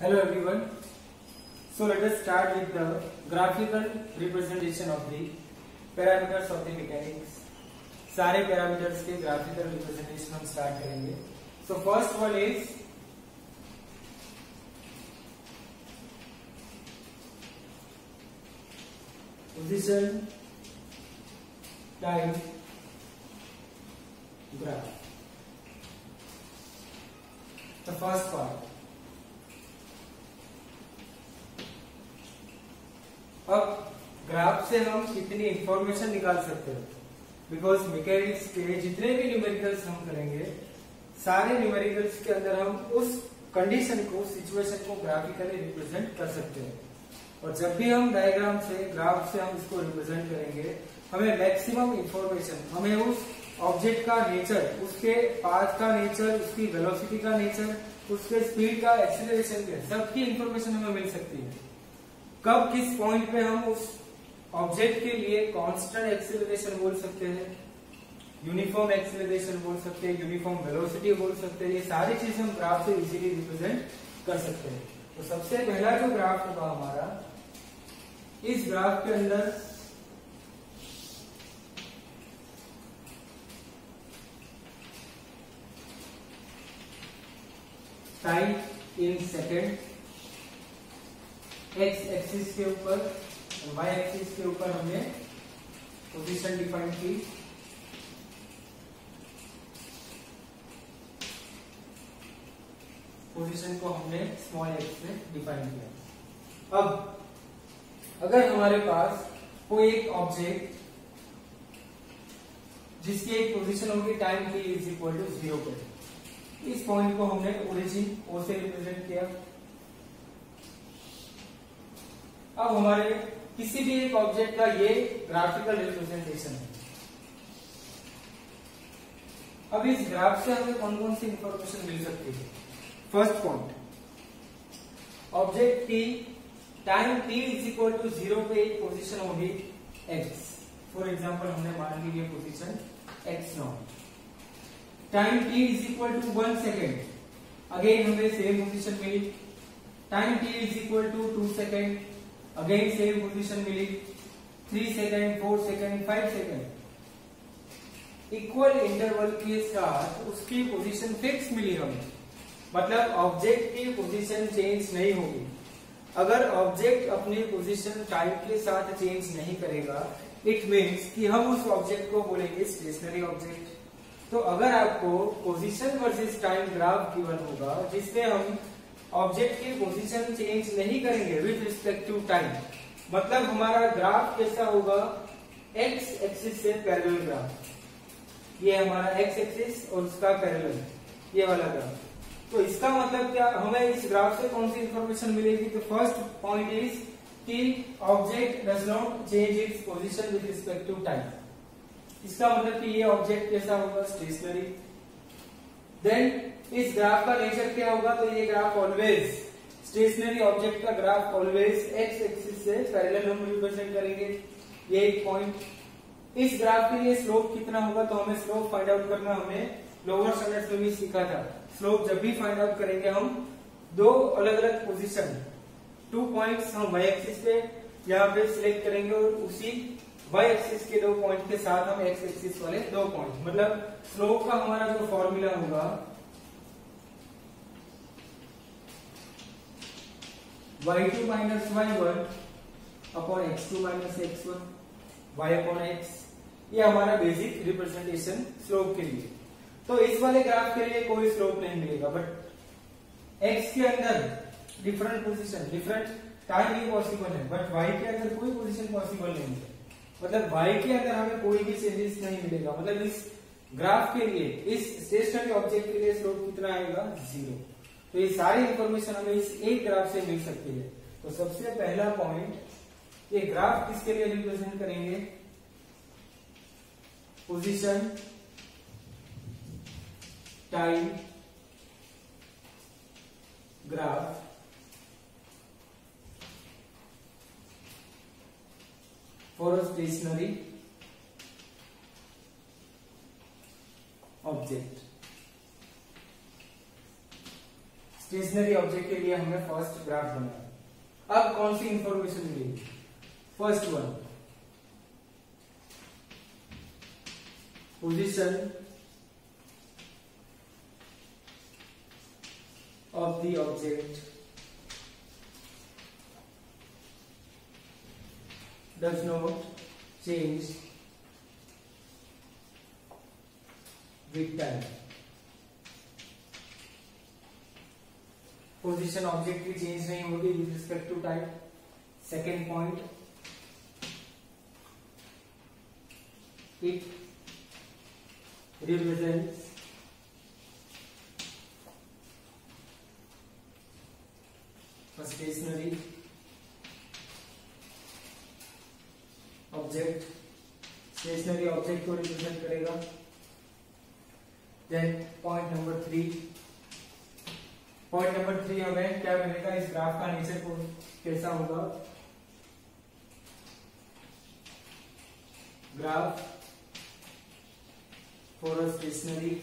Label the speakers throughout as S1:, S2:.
S1: Hello everyone. So let us start with the graphical representation of the parameters of the mechanics. सारे parameters के graphical representation हम start करेंगे. So first one is position time graph. The first part. अब graph से हम कितनी information निकाल सकते हैं, बिकॉज मैकेनिक्स के जितने भी न्यूमेरिकल्स हम करेंगे, सारे न्यूमेरिकल्स के अंदर हम उस कंडीशन को, सिचुएशन को ग्राफिकली रिप्रेजेंट कर सकते हैं. और जब भी हम डायग्राम से, ग्राफ से हम इसको रिप्रेजेंट करेंगे, हमें मैक्सिमम इंफॉर्मेशन, हमें उस ऑब्जेक्ट का नेचर, उसके पाथ का नेचर, उसकी वेलोसिटी का नेचर, उसके स्पीड का, एक्सीलरेशन के, सबकी इंफॉर्मेशन हमें मिल सकती है. कब किस पॉइंट पे हम उस ऑब्जेक्ट के लिए कांस्टेंट एक्सीलरेशन बोल सकते हैं, यूनिफॉर्म एक्सीलरेशन बोल सकते हैं, यूनिफॉर्म वेलोसिटी बोल सकते हैं, ये सारी चीजें हम ग्राफ से इजीली रिप्रेजेंट कर सकते हैं. तो सबसे पहला जो ग्राफ होगा हमारा, इस ग्राफ के अंदर time in second, x axis के ऊपर और वाई एक्सिस के ऊपर हमने पोजीशन डिफाइन की. पोजीशन को हमने स्मॉल एक्स में डिफाइन किया. अब अगर हमारे पास कोई एक ऑब्जेक्ट जिसकी एक पोजीशन होगी time t is equal to 0 पर, इस पॉइंट को हमने ओरिजिन ओ से रिप्रेजेंट किया. अब हमारे किसी भी एक ऑब्जेक्ट का ये ग्राफिकल रिप्रेजेंटेशन है. अब इस ग्राफ से हमें कौन कौन सी इंफॉर्मेशन मिल सकती है. फर्स्ट पॉइंट, ऑब्जेक्ट की time t is equal to 0 पे एक पोजीशन होगी x. फॉर एग्जांपल हमने मान ली ये position x0. Time t is equal to 1 second, again हमें सेम पोजीशन मिली. Time t is equal to 2 second, again same position मिली. 3 second, 4 second, 5 second, equal interval के साथ उसकी पोजीशन फिक्स मिली हमें. मतलब ऑब्जेक्ट की पोजीशन चेंज नहीं होगी. अगर ऑब्जेक्ट अपनी पोजीशन टाइम के साथ चेंज नहीं करेगा, इट मीन्स कि हम उस ऑब्जेक्ट को बोलेंगे स्टेशनरी ऑब्जेक्ट. तो अगर आपको position versus time graph given होगा जिसमें हम ऑब्जेक्ट की पोजीशन चेंज नहीं करेंगे विथ रिस्पेक्ट टू टाइम, मतलब हमारा ग्राफ कैसा होगा, एक्स एक्सिस से पैरेलल ग्राफ. ये हमारा एक्स एक्सिस और उसका पैरेलल, ये वाला ग्राफ. तो इसका मतलब क्या, हमें इस ग्राफ से कौन सी इंफॉर्मेशन मिलेगी. तो फर्स्ट पॉइंट इज कि object does not change its position with respect to time. इसका मतलब कि ये ऑब्जेक्ट कैसा होगा, स्टेशनरी. देन इस ग्राफ का नेचर क्या होगा, तो ये ग्राफ ऑलवेज, स्टेशनरी ऑब्जेक्ट का ग्राफ ऑलवेज एक्स एक्सिस से पैरेलल हम रिप्रेजेंट करेंगे. ये एक पॉइंट. इस ग्राफ के लिए स्लोप कितना होगा, तो हमें स्लोप फाइंड आउट करना हमने लोअर स्टैंडर्ड्स में भी सीखा था. स्लोप जब भी फाइंड आउट करेंगे हम दो अलग अलग पोजीशन, 2 पॉइंट्स हम वाई एक्सिस पे यहाँ पे सिलेक्ट करेंगे और उसी वाई एक्सिस के 2 पॉइंट के साथ हम एक्स एक्सिस वाले 2 पॉइंट, मतलब स्लोप का हमारा जो फॉर्मूला होगा y2 minus y1 upon x2 minus x1 y upon x. ये हमारा बेसिक रिप्रेजेंटेशन स्लोप के लिए. तो इस वाले ग्राफ के लिए कोई स्लोप नहीं मिलेगा, बट x के अंदर डिफरेंट पोजीशन, डिफरेंट टाइम ही पॉसिबल है, बट y के अंदर कोई पोजीशन पॉसिबल नहीं है. मतलब y के अंदर हमें कोई भी चेंजेस नहीं मिलेगा. मतलब इस ग्राफ के लिए, इस स्टेशनरी ऑब्जेक्ट के लिए स्लोप कितना आएगा, 0. तो ये सारी इंफॉर्मेशन हमें इस एक ग्राफ से मिल सकती है. तो सबसे पहला पॉइंट, ये ग्राफ किसके लिए रिप्रेजेंट करेंगे, position time graph for a stationary object. Stationary object के लिए हमने फर्स्ट ग्राफ बनाया। अब कौन सी इंफॉर्मेशन मिलेगी? First one, position of the object does not change with time। Position object की चेंज नहीं होगी with respect to time. Second point, it represents a stationary object, stationary object को रिप्रेजेंट करेगा। देन पॉइंट नंबर 3, हमें क्या मिलेगा? इस graph का नेचर को कैसा होगा? Graph for a stationary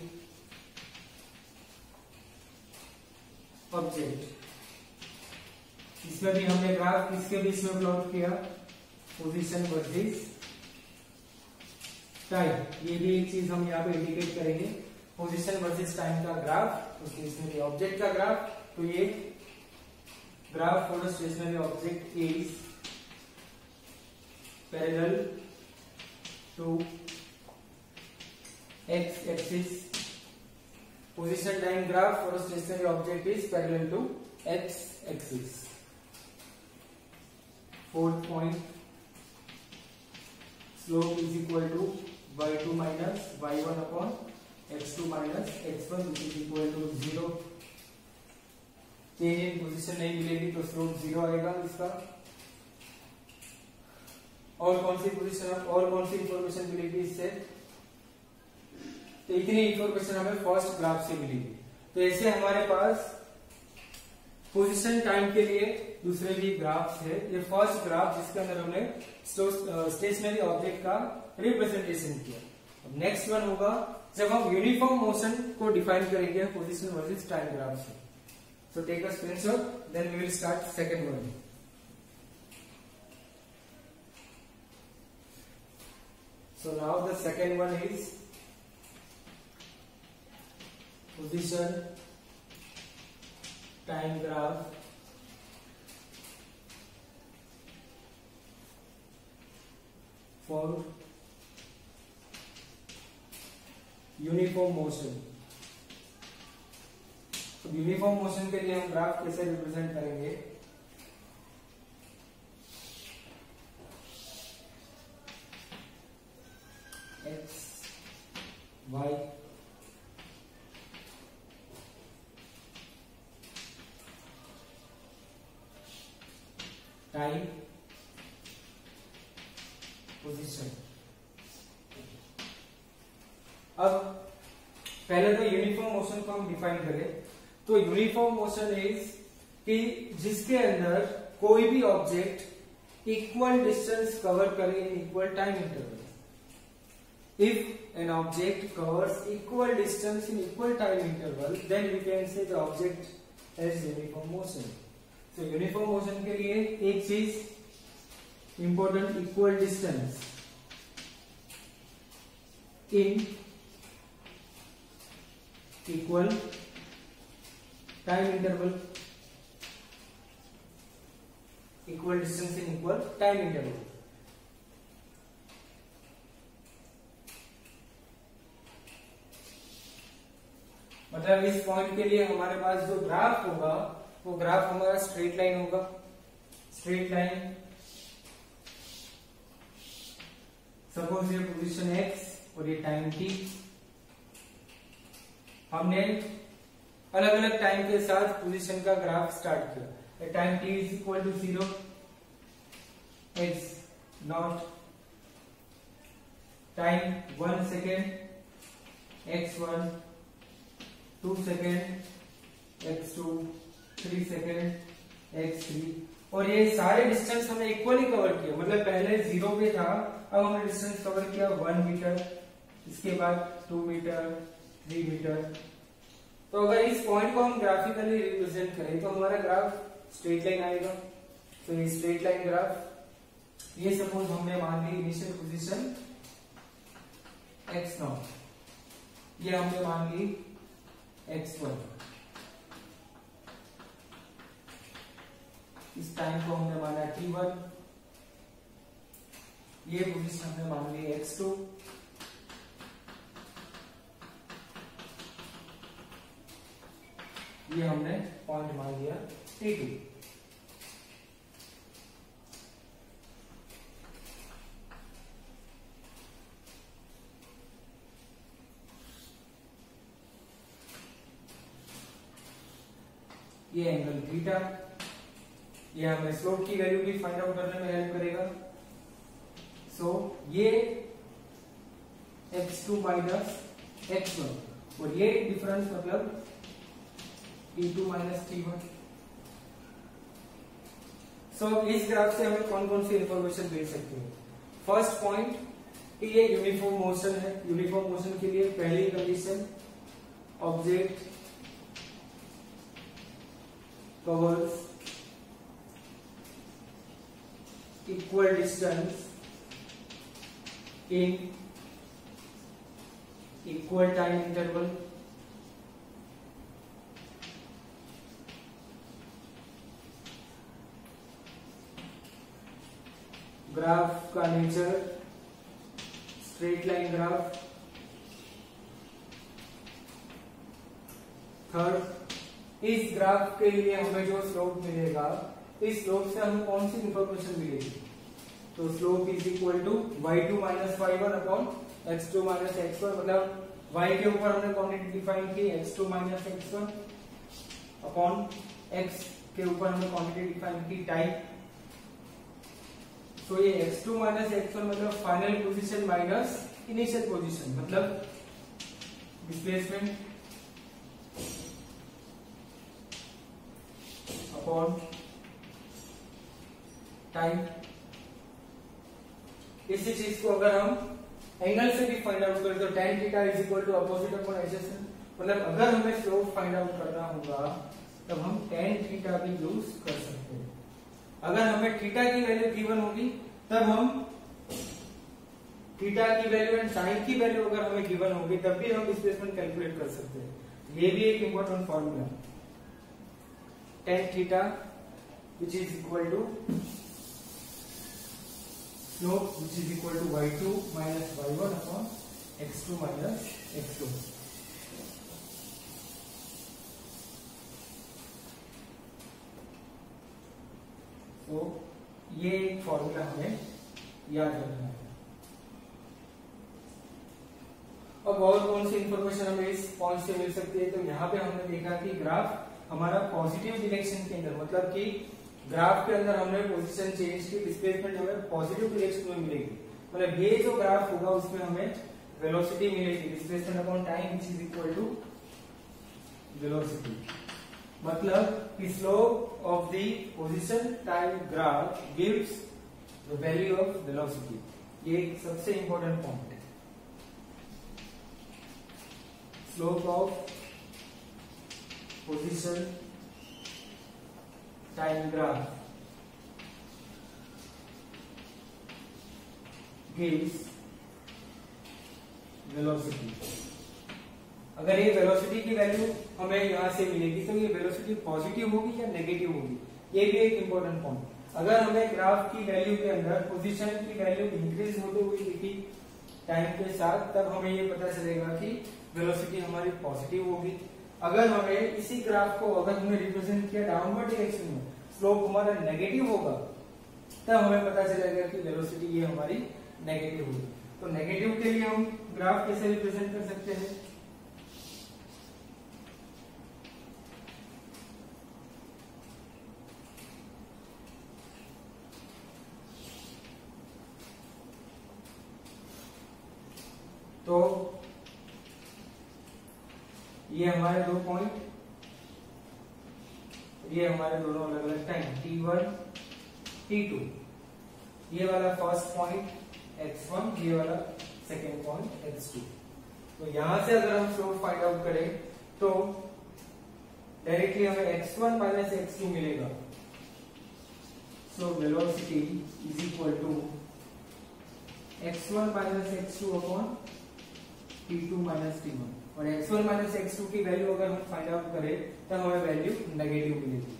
S1: object. इसमें भी हमने ग्राफ किसके बीच में प्लॉट किया? Position versus time. ये भी एक चीज हम यहाँ पे इंडिकेट करेंगे, पोजीशन वर्सेस टाइम का ग्राफ, तो स्टेशनरी ऑब्जेक्ट का ग्राफ। तो ये graph for stationary object is parallel to x axis. Position time graph for stationary object is parallel to x axis. Fourth point, slope is equal to y2 minus y1 upon x2 minus x1 which is equal to 0। Change in position नहीं मिलेगी तो slope 0 आएगा इसका। और कौन सी position, और कौन सी इंफॉर्मेशन मिलेगी इससे? तो इतनी इंफॉर्मेशन हमें फर्स्ट ग्राफ से मिलेगी। तो ऐसे हमारे पास पोजीशन टाइम के लिए दूसरे भी ग्राफ्स है। ये फर्स्ट ग्राफ जिसके अंदर हमने स्टेशनरी ऑब्जेक्ट का रिप्रेजेंटेशन किया। अब नेक्स्ट वन होगा जब हम यूनिफॉर्म मोशन को डिफाइन करेंगे पोजीशन वर्सेस टाइम ग्राफ से। So take a screenshot, then we will start second one. So now the second one is position time graph for uniform motion. तो uniform motion के लिए हम graph कैसे represent करेंगे? X y time position. अब पहले तो यूनिफॉर्म मोशन को हम डिफाइन करें। तो यूनिफॉर्म मोशन इज कि जिसके अंदर कोई भी ऑब्जेक्ट इक्वल डिस्टेंस कवर करे in equal time interval. If an object covers equal distance in equal time interval then we can say the object has uniform motion. तो uniform motion के लिए एक चीज important, equal distance in equal time interval. Equal distance in equal time interval. मतलब इस point के लिए हमारे पास जो ग्राफ होगा वो ग्राफ हमारा स्ट्रेट लाइन होगा। स्ट्रेट लाइन, सपोज ये पोजीशन x और ये टाइम t। हमने अलग अलग टाइम के साथ पोजीशन का ग्राफ स्टार्ट किया। Time t is equal to 0, x naught, time 1 second, x1, 2 second, x2, 3 second, x3। और ये सारे डिस्टेंस हमने इक्वली कवर किया। मतलब पहले 0 पे था, अब हमने डिस्टेंस कवर किया 1 मीटर, इसके बाद 2 मीटर, 3 मीटर। तो तो अगर इस पॉइंट को हम ग्राफिकली रिप्रेजेंट करें तो हमारा ग्राफ स्ट्रेट लाइन आएगा। तो ये स्ट्रेट लाइन ग्राफ, ये सपोज हमने मान ली इनिशियल पोजीशन x0, ये हमने मान ली x1, इस टाइम को हमने माना t1, ये पोजीशन हमने मान ली x2, ये हमने पॉइंट मान लिया t2। ये एंगल थीटा, ये हमें स्लोप की वैल्यू भी फाइंड आउट करने में हेल्प करेगा। सो ये x2 माइनस x1 और ये डिफरेंस मतलब t2 माइनस t1। सो इस ग्राफ से हमें कौन कौन सी इंफॉर्मेशन मिल सकती है? फर्स्ट पॉइंट कि ये यूनिफॉर्म मोशन है। यूनिफॉर्म मोशन के लिए पहली condition, object covers equal distance in equal time interval। Graph का nature straight line graph. Third, इस ग्राफ के लिए हमें जो स्लोप मिलेगा, इस स्लोप से हमें कौन सी इंफॉर्मेशन मिलेगी? तो slope is equal to y2 minus y1 upon x2 minus x1, मतलब y के ऊपर हमने क्वांटिटी डिफाइन की x2 minus x1 upon x के ऊपर हमने क्वांटिटी डिफाइन की टाइम। तो ये x2 माइनस x1 मतलब final position minus initial position, मतलब डिस्प्लेसमेंट अपॉन टाइम। इसी चीज को अगर हम एंगल से भी फाइंड आउट करें तो tan theta is equal to opposite upon adjacent, मतलब अगर हमें स्लोप फाइंड आउट करना होगा तब हम tan थीटा भी यूज कर सकते हैं। अगर हमें थीटा की वैल्यू गिवन होगी तब हम थीटा की वैल्यू एंड साइन की वैल्यू अगर हमें गिवन होगी तब भी हम डिस्प्लेसमेंट कैलकुलेट कर सकते हैं। ये भी एक important formula, tan theta which is equal to slope which is equal to y2 minus y1 upon x2 minus x2। तो ये एक फॉर्मूला हमें याद रखना है। अब और कौन सी इंफॉर्मेशन हमें इस पॉइंट से मिल सकती है? तो यहाँ पे हमने देखा कि ग्राफ हमारा पॉजिटिव डायरेक्शन के अंदर, मतलब कि ग्राफ के अंदर हमने पोजीशन चेंज की, डिस्प्लेसमेंट हमें पॉजिटिव डायरेक्शन में मिलेगी। मतलब ये जो ग्राफ होगा उसमें हमें वेलोसिटी मिलेगी, displacement upon time which is equal to velocity. मतलब slope of the position time graph gives the value of velocity. ये सबसे इंपॉर्टेंट पॉइंट है। Slope of position time graph gives velocity. अगर ये वेलोसिटी की वैल्यू हमें यहां से मिलेगी तो ये वेलोसिटी पॉजिटिव होगी या नेगेटिव होगी, ये भी एक इंपॉर्टेंट पॉइंट। अगर हमें ग्राफ की वैल्यू के अंदर पोजीशन की वैल्यू इंक्रीज होते हुए दिखी टाइम के साथ, तब हमें ये पता चलेगा कि वेलोसिटी हमारी पॉजिटिव होगी। अगर हमें इसी ग्राफ को अगर हमने रिप्रेजेंट किया डाउनवर्ड डायरेक्शन में, स्लोप हमारा नेगेटिव होगा, तब हमें पता चलेगा कि वेलोसिटी ये हमारी नेगेटिव होगी। तो नेगेटिव के लिए हम ग्राफ कैसे रिप्रेजेंट कर सकते हैं? तो ये हमारे दो पॉइंट, ये हमारे दोनों अलग अलग टाइम t1 t2, ये वाला फर्स्ट पॉइंट x1, ये वाला सेकेंड पॉइंट x2। तो यहां से अगर हम स्लोप फाइंड आउट करें तो डायरेक्टली हमें x1 माइनस x2 मिलेगा। So velocity is equal to x1 minus x2 upon t2 minus t1, और x1 माइनस x2 की वैल्यू अगर हम फाइंड आउट करें तब हमें वैल्यू नेगेटिव मिलेगी।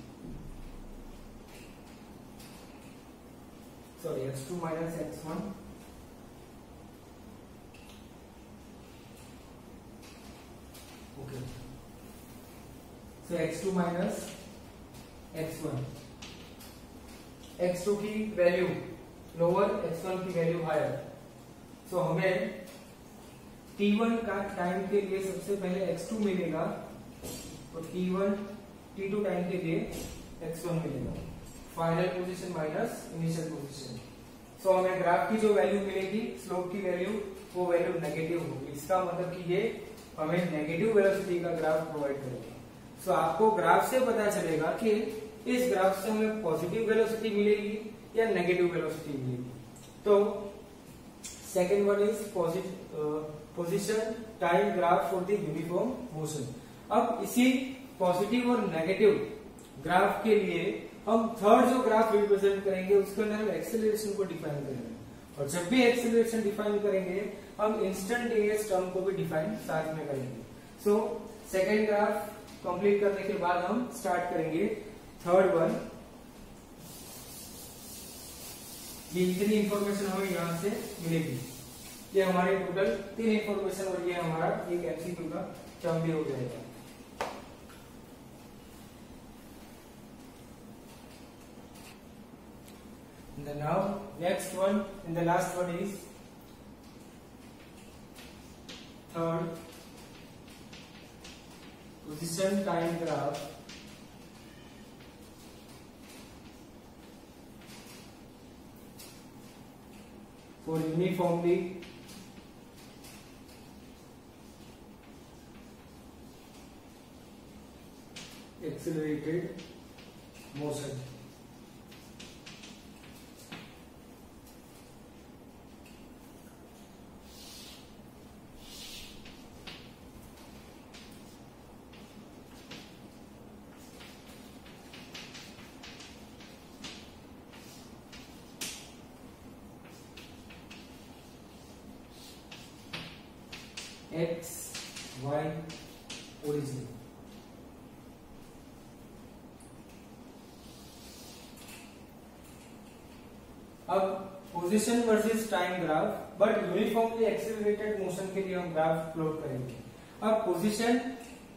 S1: Sorry, x2 minus x1 okay, so x2 minus x1, x2 की वैल्यू लोअर, x1 की वैल्यू हायर। सो हमें t1 का टाइम के लिए सबसे पहले x2 मिलेगा और t2 टाइम के लिए x1 मिलेगा। Final position minus initial position. So हमें ग्राफ की जो वैल्यू मिलेगी, स्लोप की वैल्यू, वो वैल्यू नेगेटिव होगी। इसका मतलब कि ये हमें नेगेटिव वेलोसिटी का ग्राफ प्रोवाइड करेगा। सो आपको ग्राफ से पता चलेगा कि इस ग्राफ से हमें पॉजिटिव वेलोसिटी मिलेगी या नेगेटिव वेलोसिटी मिलेगी। तो second one is position time graph for the uniform motion. अब इसी पॉजिटिव और नेगेटिव ग्राफ के लिए हम थर्ड जो ग्राफ रिप्रेजेंट करेंगे उसके अंदर हम एक्सेलरेशन को डिफाइन करेंगे, और जब भी एक्सेलरेशन डिफाइन करेंगे हम इंस्टेंटेनियस टर्म को भी डिफाइन साथ में करेंगे। सो सेकेंड ग्राफ कंप्लीट करने के बाद हम स्टार्ट करेंगे थर्ड वन। ये इतनी इंफॉर्मेशन हमें यहां से मिलेगी। ये हमारे टोटल 3 इंफॉर्मेशन, और ये हमारा एक एमसीक्यू का टर्म भी हो जाएगा। And now next one and the last one is third position time graph for uniformly accelerated motion। X Y origin. अब position versus time graph, but uniformly accelerated motion के लिए हम ग्राफ प्लॉट करेंगे। अब position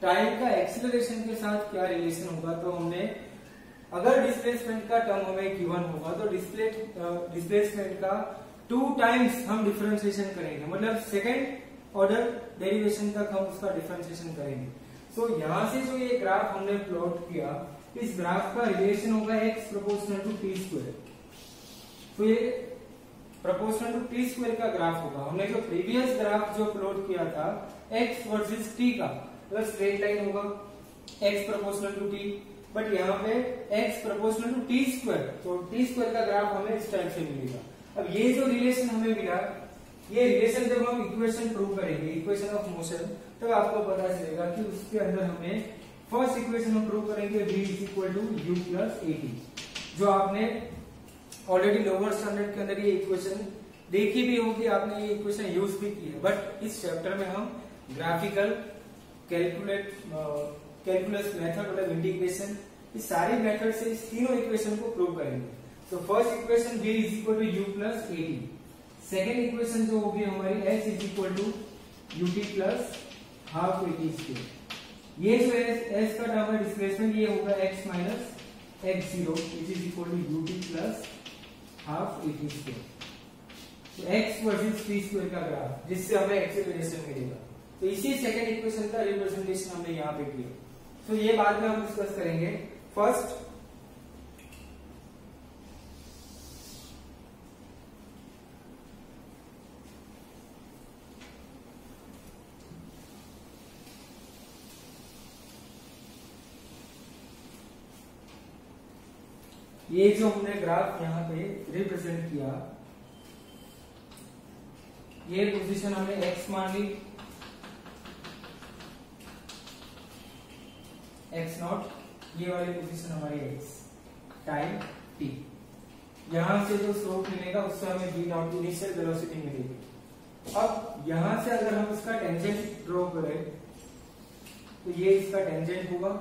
S1: time का acceleration के साथ क्या रिलेशन होगा, तो हमने अगर डिस्प्लेसमेंट का टर्म हमें गिवन होगा तो डिस्प्लेसमेंट का 2 टाइम्स हम डिफरेंशिएशन करेंगे, मतलब सेकेंड ऑर्डर डेरिवेशन तक हम उसका डिफरेंशिएशन करेंगे। सो यहां से जो ये ग्राफ हमने प्लॉट किया, इस ग्राफ का रिलेशन होगा x proportional to t square. तो ये प्रोपोर्शनल टू टी स्क्वायर का ग्राफ होगा। हमने जो प्रीवियस ग्राफ जो प्लॉट किया था x वर्सेस t का, मतलब स्ट्रेट लाइन होगा x proportional to t, but यहाँ पे x proportional to t square, तो टी स्क्वायर का ग्राफ हमें इस टाइप से मिलेगा। अब ये जो रिलेशन हमें मिला, ये रिलेशन जब हम इक्वेशन प्रूव करेंगे, इक्वेशन ऑफ मोशन, तब आपको पता चलेगा कि उसके अंदर हमें फर्स्ट इक्वेशन हम प्रूव करेंगे v is equal to u plus at, जो आपने ऑलरेडी लोअर स्टैंडर्ड के अंदर ये इक्वेशन देखी भी होगी, आपने ये इक्वेशन यूज भी की है। बट इस चैप्टर में हम ग्राफिकल कैलकुलस मेथड, मतलब इंटीग्रेशन, इस सारी मेथड से इस तीनों इक्वेशन को प्रूव करेंगे। तो first equation v is equal to u plus at, second equation जो होगी हमारी s is equal to ut plus half at square. ये जो s का टर्म है डिस्प्लेसमेंट, ये होगा x minus x0 which is equal to ut plus half at square. तो x वर्सेस t स्क्वायर का ग्राफ, जिससे हमें एक्सेलरेशन मिलेगा। तो इसी सेकेंड इक्वेशन का रिप्रेजेंटेशन हमने यहाँ पे किया। तो ये बाद में हम डिस्कस करेंगे। फर्स्ट ये जो हमने ग्राफ यहाँ पे रिप्रेजेंट किया, ये पोजीशन हमने x मान ली, एक्स नॉट, ये वाली पोजीशन हमारी एक्स टाइम टी। यहां से जो स्लोप मिलेगा उससे हमें v नॉट इनिशियल वेलोसिटी मिलेगी। अब यहां से अगर हम इसका टेंजेंट ड्रॉ करें तो ये इसका टेंजेंट होगा,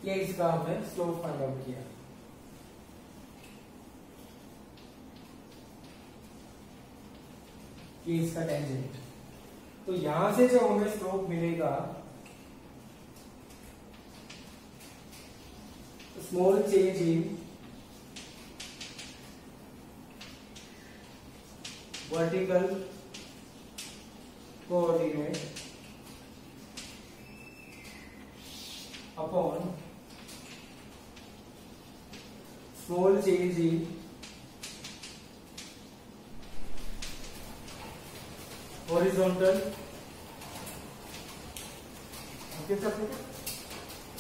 S1: ये इसका हमने स्लोप फाइंड आउट किया। ये इसका टेंजेंट, तो यहां से जो हमें स्लोप मिलेगा small change in vertical coordinate upon small change in horizontal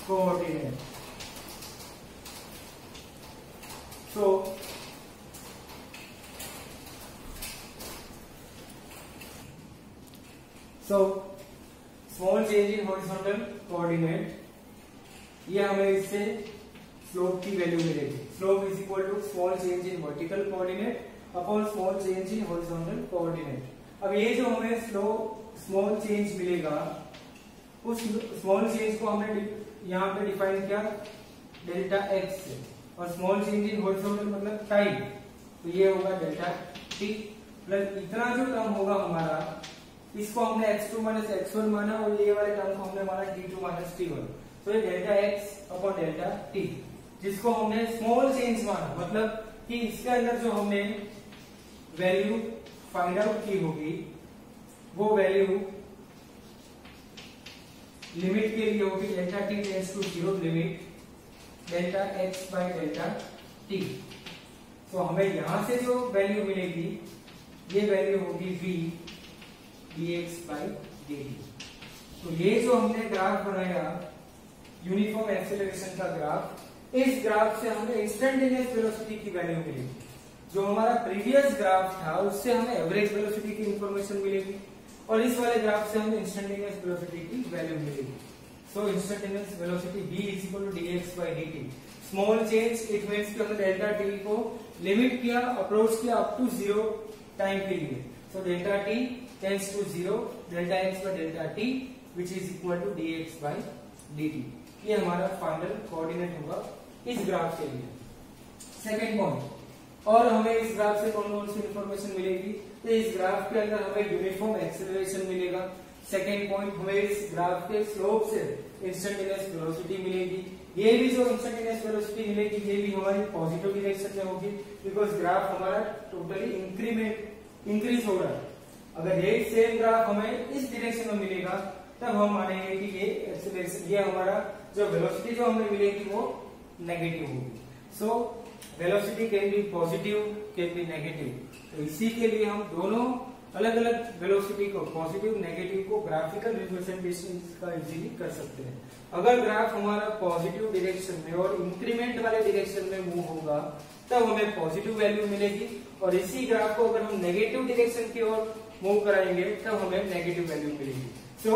S1: coordinate. So small change in horizontal coordinate, ये हमें इससे स्लोप की वैल्यू मिलेगी। Slope is equal to small change in vertical coordinate upon small change in horizontal coordinate. अब ये जो हमें small change मिलेगा, उस स्मॉल चेंज को हमने यहाँ पे डिफाइन किया डेल्टा एक्स से, और स्मॉल चेंज इन हॉरिजॉन्टल मतलब टाइम, तो ये होगा डेल्टा टी प्लस इतना जो टर्म होगा हमारा, इसको हमने x2 माइनस x1 माना और ये वाले टर्म को हमने माना t2 माइनस t1, तो ये delta x upon delta T, जिसको हमने स्मॉल चेंज माना, मतलब कि इसके अंदर जो हमने वैल्यू फाइंड आउट की होगी वो वैल्यू लिमिट के लिए होगी delta t tends to 0 limit delta x by delta t. तो हमें यहां से जो वैल्यू मिलेगी ये वैल्यू होगी v dx बाय dt। तो ये जो हमने ग्राफ बनाया यूनिफॉर्म एक्सेलरेशन का ग्राफ, इस ग्राफ से हमें इंस्टेंटेनियस वेलोसिटी की वैल्यू मिलेगी। जो हमारा प्रीवियस ग्राफ था उससे हमें एवरेज वेलोसिटी की इंफॉर्मेशन मिलेगी, और इस वाले ग्राफ से हमें इंस्टेंटेनियस वेलोसिटी की वैल्यू मिलेगी। So instantaneous velocity v is equal to dx by dt। Small change it means कि हमने डेल्टा t को लिमिट किया, अप्रोच किया अप टू 0 टाइम के लिए। So delta t tends to 0 delta x by delta t which is equal to dx by dt। ये हमारा final coordinate होगा इस ग्राफ के लिए। सेकंड पॉइंट, और हमें इस ग्राफ से कौन कौन सी इंफॉर्मेशन मिलेगी, तो इस ग्राफ के अंदर हमें यूनिफॉर्म एक्सेलरेशन मिलेगा। सेकंड पॉइंट, हमें इस ग्राफ के स्लोप से इंस्टेंटेनियस वेलोसिटी मिलेगी। ये भी जो इंस्टेंटेनियस वेलोसिटी मिलेगी ये भी हमारी पॉजिटिव डायरेक्शन में होगी, बिकॉज ग्राफ हमारा टोटली इंक्रीज हो रहा है। अगर ये सेम ग्राफ हमें इस डायरेक्शन में मिलेगा तब हम मानेंगे कि ये एक्सेलरेशन, ये हमारा जो वेलोसिटी जो हमें मिलेगी वो नेगेटिव होगी। So velocity can be positive, can be negative. तो इसी के लिए हम दोनों अलग अलग वेलोसिटी को, पॉजिटिव नेगेटिव को ग्राफिकल रिप्रेजेंटेशन का इजीली कर सकते हैं। अगर ग्राफ हमारा पॉजिटिव डायरेक्शन में और इंक्रीमेंट वाले डायरेक्शन में मूव होगा तब हमें पॉजिटिव वैल्यू मिलेगी, और इसी ग्राफ को अगर हम नेगेटिव डायरेक्शन की ओर मूव कराएंगे तब हमें नेगेटिव वैल्यू मिलेगी। So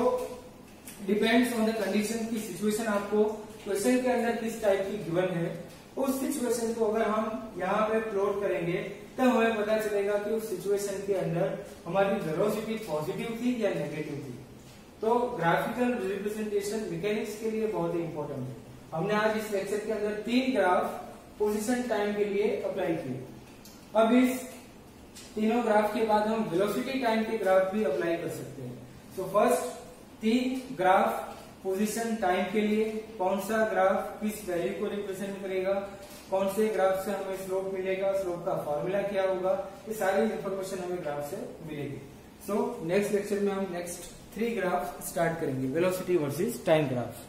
S1: depends on the condition की सिचुएशन आपको क्वेश्चन के अंदर किस टाइप की गिवन है, उस सिचुएशन को अगर हम यहाँ पे प्लॉट करेंगे तब हमें पता चलेगा कि उस सिचुएशन के अंदर हमारी वेलोसिटी पॉजिटिव थी या नेगेटिव थी। तो ग्राफिकल रिप्रेजेंटेशन मैकेनिक्स के लिए बहुत ही इंपॉर्टेंट है। हमने आज इस लेक्चर के अंदर 3 ग्राफ पोजीशन टाइम के लिए अप्लाई किए। अब इस तीनों ग्राफ के बाद हम वेलोसिटी टाइम के ग्राफ भी अप्लाई कर सकते हैं। So first 3 graph position time के लिए, कौन सा ग्राफ किस वैल्यू को रिप्रेजेंट करेगा, कौन से ग्राफ से हमें स्लोप मिलेगा, स्लोप का फॉर्मूला क्या होगा, ये सारी इंफॉर्मेशन हमें ग्राफ से मिलेगी। सो नेक्स्ट लेक्चर में हम नेक्स्ट 3 ग्राफ स्टार्ट करेंगे, वेलोसिटी वर्सेस टाइम ग्राफ।